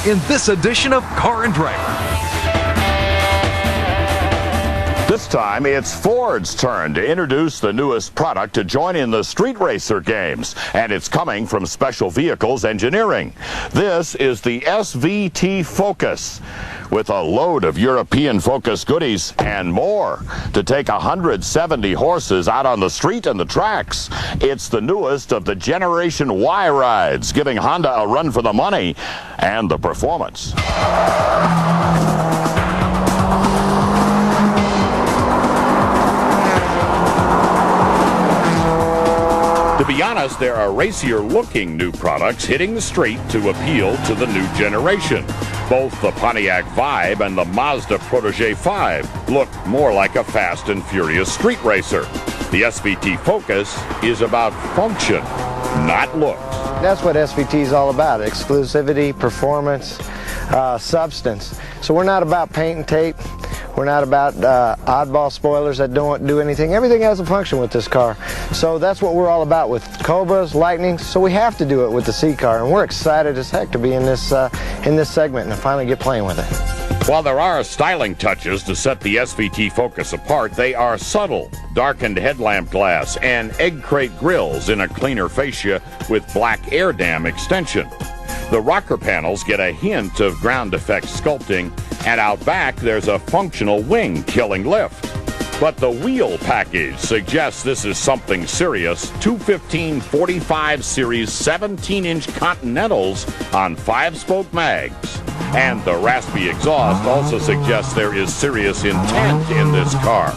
in this edition of Car and Driver. This time, it's Ford's turn to introduce the newest product to join in the street racer games, and it's coming from Special Vehicles Engineering. This is the SVT Focus, with a load of European Focus goodies and more to take 170 horses out on the street and the tracks. It's the newest of the Generation Y rides, giving Honda a run for the money and the performance. To be honest, there are racier-looking new products hitting the street to appeal to the new generation. Both the Pontiac Vibe and the Mazda Protege 5 look more like a fast and furious street racer. The SVT Focus is about function, not looks. That's what SVT is all about: exclusivity, performance, substance. So we're not about paint and tape. We're not about oddball spoilers that don't do anything. Everything has a function with this car. So that's what we're all about with Cobras, Lightnings. So we have to do it with the C car, and we're excited as heck to be in this segment and to finally get playing with it. While there are styling touches to set the SVT Focus apart, they are subtle. Darkened headlamp glass and egg crate grills in a cleaner fascia with black air dam extension. The rocker panels get a hint of ground effect sculpting, and out back there's a functional wing killing lift. But the wheel package suggests this is something serious. 215/45 series 17-inch Continentals on 5-spoke mags. And the raspy exhaust also suggests there is serious intent in this car.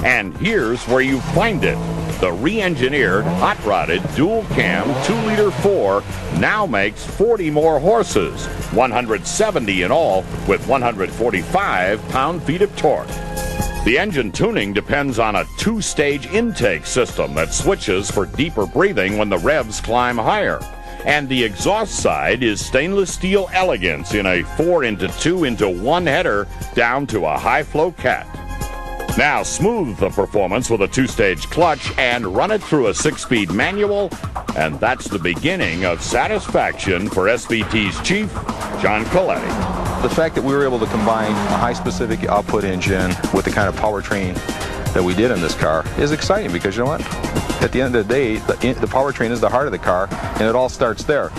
And here's where you find it. The re-engineered, hot-rodded, dual-cam 2-liter 4 now makes 40 more horses, 170 in all, with 145 pound-feet of torque. The engine tuning depends on a 2-stage intake system that switches for deeper breathing when the revs climb higher. And the exhaust side is stainless steel elegance in a 4x2x1 header down to a high-flow cat. Now smooth the performance with a 2-stage clutch and run it through a 6-speed manual, and that's the beginning of satisfaction for SVT's chief, John Coletti. The fact that we were able to combine a high specific output engine with the kind of powertrain that we did in this car is exciting, because you know what? At the end of the day, the powertrain is the heart of the car, and it all starts there.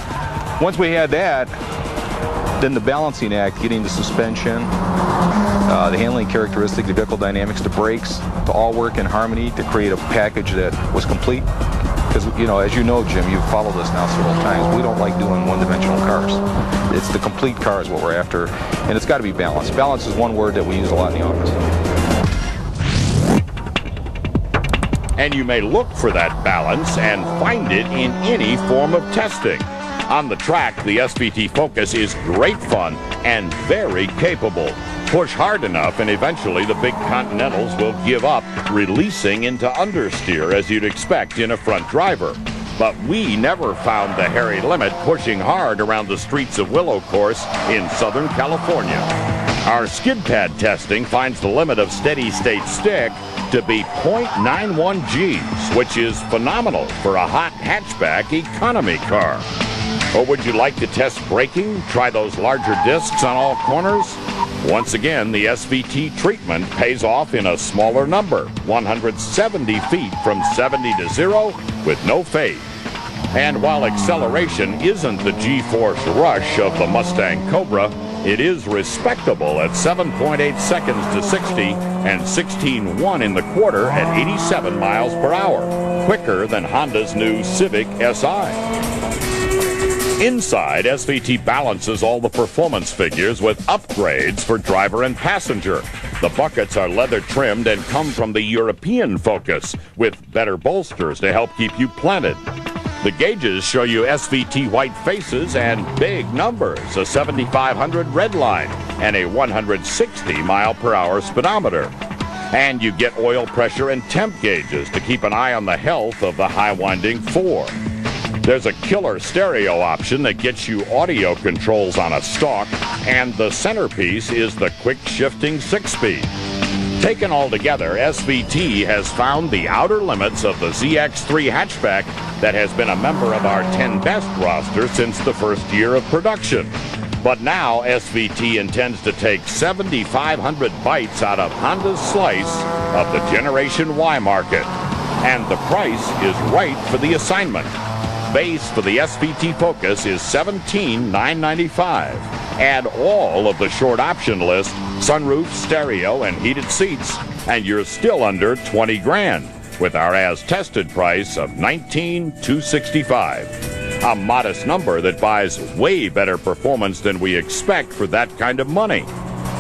Once we had that, then the balancing act, getting the suspension, the handling characteristic, the vehicle dynamics, the brakes, to all work in harmony to create a package that was complete. Because, you know, as you know, Jim, you've followed us now several times, we don't like doing one-dimensional cars. It's the complete car is what we're after, and it's got to be balanced. Balance is one word that we use a lot in the office. And you may look for that balance and find it in any form of testing. On the track, the SVT Focus is great fun and very capable. Push hard enough and eventually the big Continentals will give up, releasing into understeer as you'd expect in a front driver. But we never found the hairy limit pushing hard around the streets of Willow Course in Southern California. Our skid pad testing finds the limit of steady state stick to be 0.91 Gs, which is phenomenal for a hot hatchback economy car. Or would you like to test braking? Try those larger discs on all corners? Once again, the SVT treatment pays off in a smaller number, 170 feet from 70 to 0 with no fade. And while acceleration isn't the G-force rush of the Mustang Cobra, it is respectable at 7.8 seconds to 60 and 16.1 in the quarter at 87 miles per hour, quicker than Honda's new Civic Si. Inside, SVT balances all the performance figures with upgrades for driver and passenger. The buckets are leather trimmed and come from the European Focus, with better bolsters to help keep you planted. The gauges show you SVT white faces and big numbers, a 7,500 red line and a 160 mile per hour speedometer. And you get oil pressure and temp gauges to keep an eye on the health of the high-winding 4. There's a killer stereo option that gets you audio controls on a stalk, and the centerpiece is the quick-shifting 6-speed. Taken all together, SVT has found the outer limits of the ZX3 hatchback that has been a member of our 10 Best roster since the first year of production. But now SVT intends to take 7,500 bites out of Honda's slice of the Generation Y market. And the price is right for the assignment. Base for the SVT Focus is $17,995. Add all of the short option list, sunroof, stereo, and heated seats, and you're still under 20 grand with our as-tested price of $19,265. A modest number that buys way better performance than we expect for that kind of money.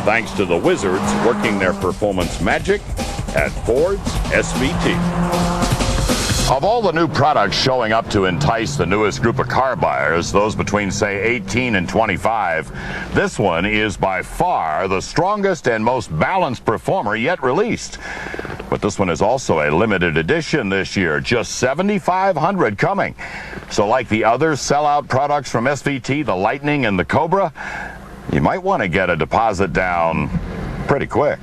Thanks to the wizards working their performance magic at Ford's SVT. Of all the new products showing up to entice the newest group of car buyers, those between, say, 18 and 25, this one is by far the strongest and most balanced performer yet released. But this one is also a limited edition this year, just 7,500 coming. So like the other sellout products from SVT, the Lightning and the Cobra, you might want to get a deposit down pretty quick.